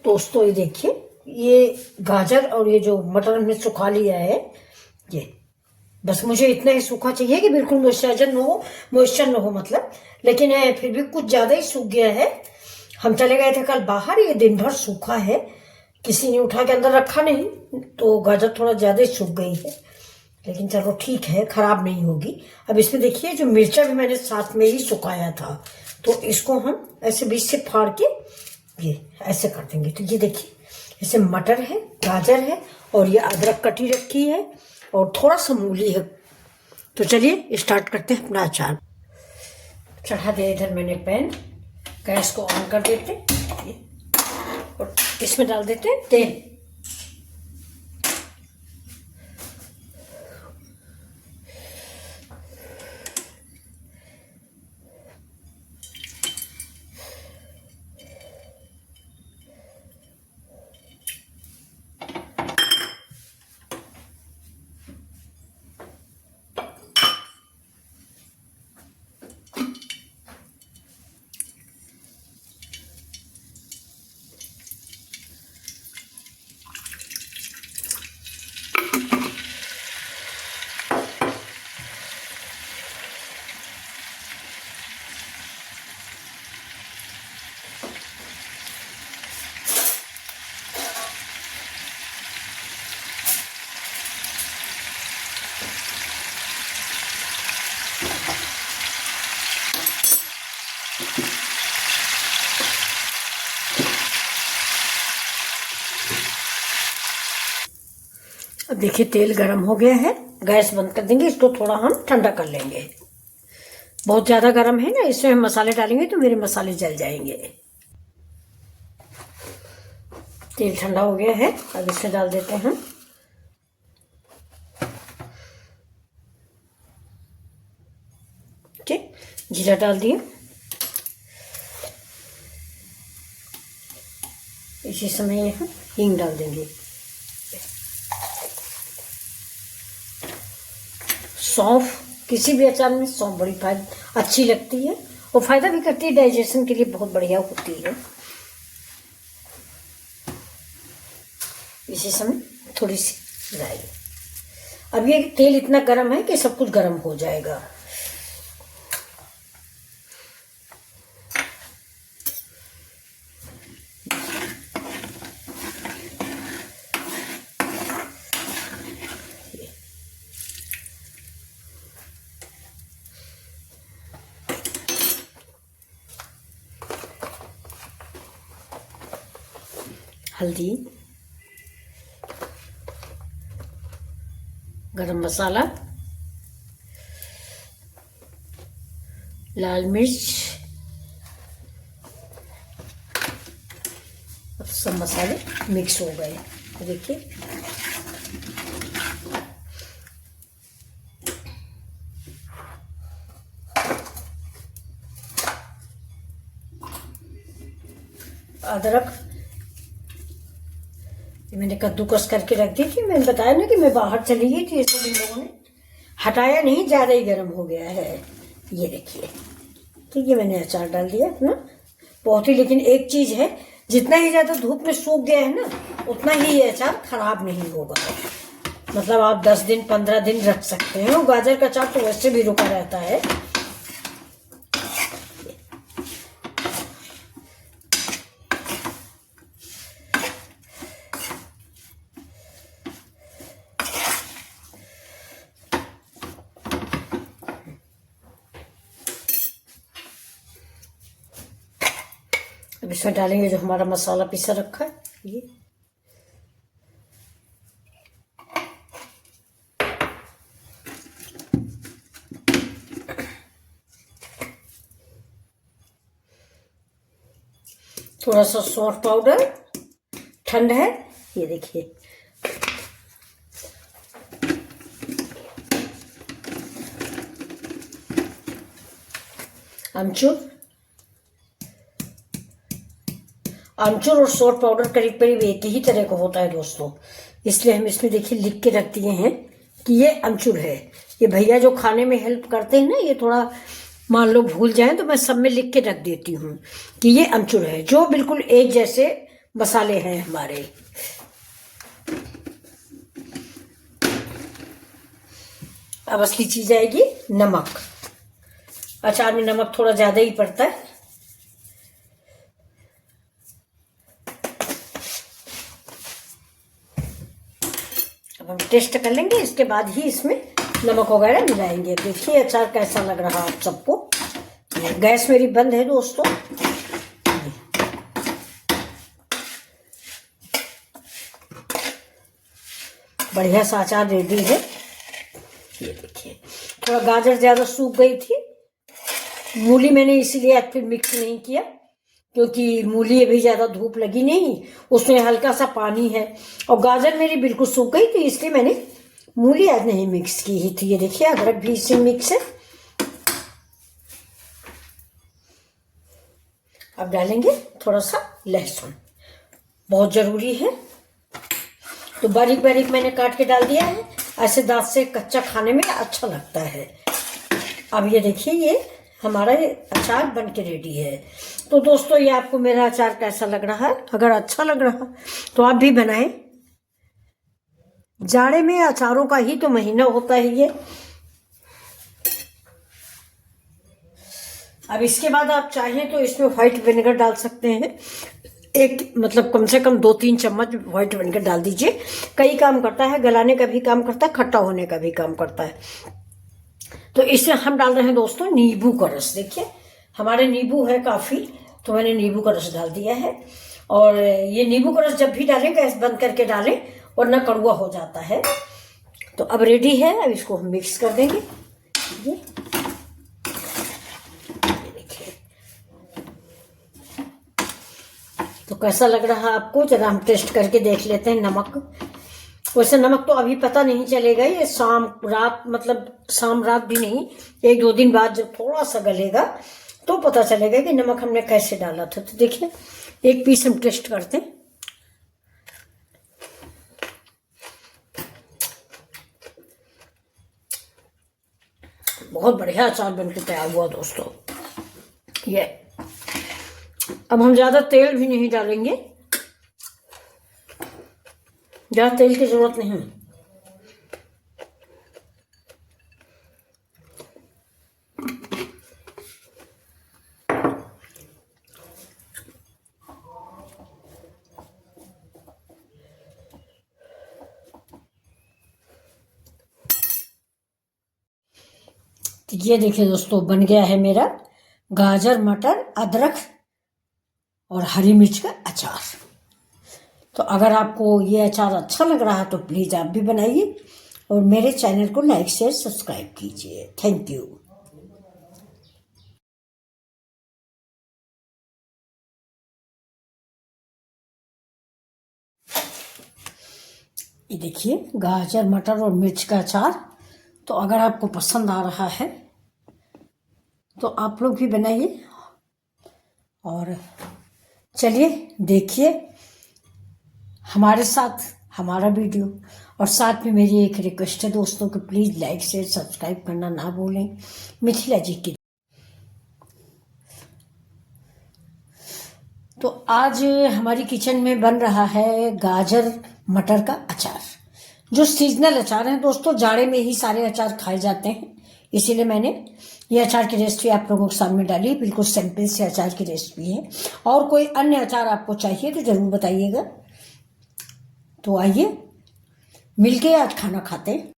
दोस्तों ये देखिए, ये गाजर और ये जो मटर हमने सुखा लिया है, ये बस मुझे इतना ही सूखा चाहिए कि बिल्कुल मॉइस्चर न हो मतलब, लेकिन फिर भी कुछ ज़्यादा ही सूख गया है। हम चले गए थे कल बाहर, ये दिन भर सूखा है, किसी ने उठा के अंदर रखा नहीं, तो गाजर थोड़ा ज़्यादा ही सूख गई है, लेकिन चलो ठीक है, खराब नहीं होगी। अब इसमें देखिए जो मिर्चा भी मैंने साथ में ही सुखाया था, तो इसको हम ऐसे बीच से फाड़ के ये ऐसे कर देंगे। तो ये देखिए, ऐसे मटर है, गाजर है और ये अदरक कटी रखी है और थोड़ा सा मूली है। तो चलिए स्टार्ट करते हैं अपना अचार। चढ़ा दिया इधर मैंने पैन, गैस को ऑन कर देते और इसमें डाल देते हैं तेल। अब देखिए तेल गरम हो गया है, गैस बंद कर देंगे, इसको थोड़ा हम ठंडा कर लेंगे। बहुत ज़्यादा गरम है ना, इसमें हम मसाले डालेंगे तो मेरे मसाले जल जाएंगे। तेल ठंडा हो गया है, अब इसमें डाल देते हैं हम ठीक, जीरा डाल दिए, इसी समय हम हींग डाल देंगे। सौंफ, किसी भी अचार में सौंफ बड़ी अच्छी लगती है और फायदा भी करती है, डाइजेशन के लिए बहुत बढ़िया होती है। इसी समय थोड़ी सी राई। अब ये तेल इतना गर्म है कि सब कुछ गर्म हो जाएगा। हल्दी, गरम मसाला, लाल मिर्च, अब सब मसाले मिक्स हो गए। देखिए अदरक मैंने कद्दूकस करके रख दी थी, मैंने बताया ना कि मैं बाहर चली गई थी, इसको इन लोगों ने हटाया नहीं, ज़्यादा ही गर्म हो गया है। ये देखिए, तो ये मैंने अचार डाल दिया अपना बहुत ही। लेकिन एक चीज़ है, जितना ही ज़्यादा धूप में सूख गया है ना, उतना ही ये अचार खराब नहीं होगा। मतलब आप 10 दिन 15 दिन रख सकते हैं, और गाजर का अचार तो वैसे भी रुका रहता है। अब इसमें डालेंगे जो हमारा मसाला पिसा रखा है, ये थोड़ा सा सौंफ पाउडर, ठंड है, ये देखिए आमचूर और सौंफ पाउडर करीब करीब एक ही तरह का होता है दोस्तों, इसलिए हम इसमें देखिए लिख के रख दिए हैं कि ये अमचूर है। ये भैया जो खाने में हेल्प करते हैं ना, ये थोड़ा मान लो भूल जाएं तो मैं सब में लिख के रख देती हूँ कि ये अमचूर है, जो बिल्कुल एक जैसे मसाले हैं हमारे। अब असली चीज आएगी नमक। अचार में नमक थोड़ा ज्यादा ही पड़ता है। अब हम टेस्ट कर लेंगे, इसके बाद ही इसमें नमक वगैरह मिलाएंगे। देखिए अचार कैसा लग रहा आप सबको। गैस मेरी बंद है दोस्तों। बढ़िया सा अचार रेडी है। ये देखिए थोड़ा गाजर ज्यादा सूख गई थी। मूली मैंने इसीलिए आज फिर मिक्स नहीं किया, क्योंकि मूली अभी ज्यादा धूप लगी नहीं, उसमें हल्का सा पानी है। और गाजर मेरी बिल्कुल सूख गई थी, इसलिए मैंने मूली आज नहीं मिक्स की ही थी। ये देखिए अदरक भी इसमें मिक्स है। अब डालेंगे थोड़ा सा लहसुन, बहुत जरूरी है। तो बारीक बारीक मैंने काट के डाल दिया है। ऐसे दांत से कच्चा खाने में अच्छा लगता है। अब ये देखिए ये हमारा अचार बन के रेडी है। तो दोस्तों ये आपको मेरा अचार कैसा लग रहा है? अगर अच्छा लग रहा तो आप भी बनाएं। जाड़े में अचारों का ही तो महीना होता है ये। अब इसके बाद आप चाहें तो इसमें व्हाइट विनेगर डाल सकते हैं। एक मतलब कम से कम 2-3 चम्मच व्हाइट विनेगर डाल दीजिए। कई काम करता है, गलाने का भी काम करता है, खट्टा होने का भी काम करता है। तो इसमें हम डाल रहे हैं दोस्तों नींबू का रस। देखिए हमारे नींबू है काफी, तो मैंने नींबू का रस डाल दिया है। और ये नींबू का रस जब भी डालें गैस बंद करके डालें, वरना कड़वा हो जाता है। तो अब रेडी है। अब इसको हम मिक्स कर देंगे। ये देखिए तो कैसा लग रहा है आपको? जरा हम टेस्ट करके देख लेते हैं नमक। वैसे नमक तो अभी पता नहीं चलेगा, ये शाम रात मतलब शाम रात भी नहीं, 1-2 दिन बाद जब थोड़ा सा गलेगा तो पता चलेगा कि नमक हमने कैसे डाला था। तो देखिए एक पीस हम टेस्ट करते हैं। बहुत बढ़िया अचार बनकर तैयार हुआ दोस्तों ये। अब हम ज्यादा तेल भी नहीं डालेंगे, ज्यादा तेल की जरूरत नहीं है। तो ये देखिए दोस्तों बन गया है मेरा गाजर मटर अदरक और हरी मिर्च का अचार। तो अगर आपको ये अचार अच्छा लग रहा है तो प्लीज़ आप भी बनाइए और मेरे चैनल को लाइक शेयर सब्सक्राइब कीजिए। Thank you. ये देखिए गाजर मटर और मिर्च का अचार। तो अगर आपको पसंद आ रहा है तो आप लोग भी बनाइए। और चलिए देखिए हमारे साथ हमारा वीडियो। और साथ में मेरी एक रिक्वेस्ट है दोस्तों कि प्लीज़ लाइक शेयर सब्सक्राइब करना ना भूलें मिथिला जी की। तो आज हमारी किचन में बन रहा है गाजर मटर का अचार, जो सीजनल अचार है दोस्तों। जाड़े में ही सारे अचार खाए जाते हैं, इसीलिए मैंने ये अचार की रेसिपी आप लोगों के सामने डाली। बिल्कुल सिंपल से अचार की रेसिपी है। और कोई अन्य अचार आपको चाहिए तो जरूर बताइएगा। तो आइए मिलके आज खाना खाते हैं।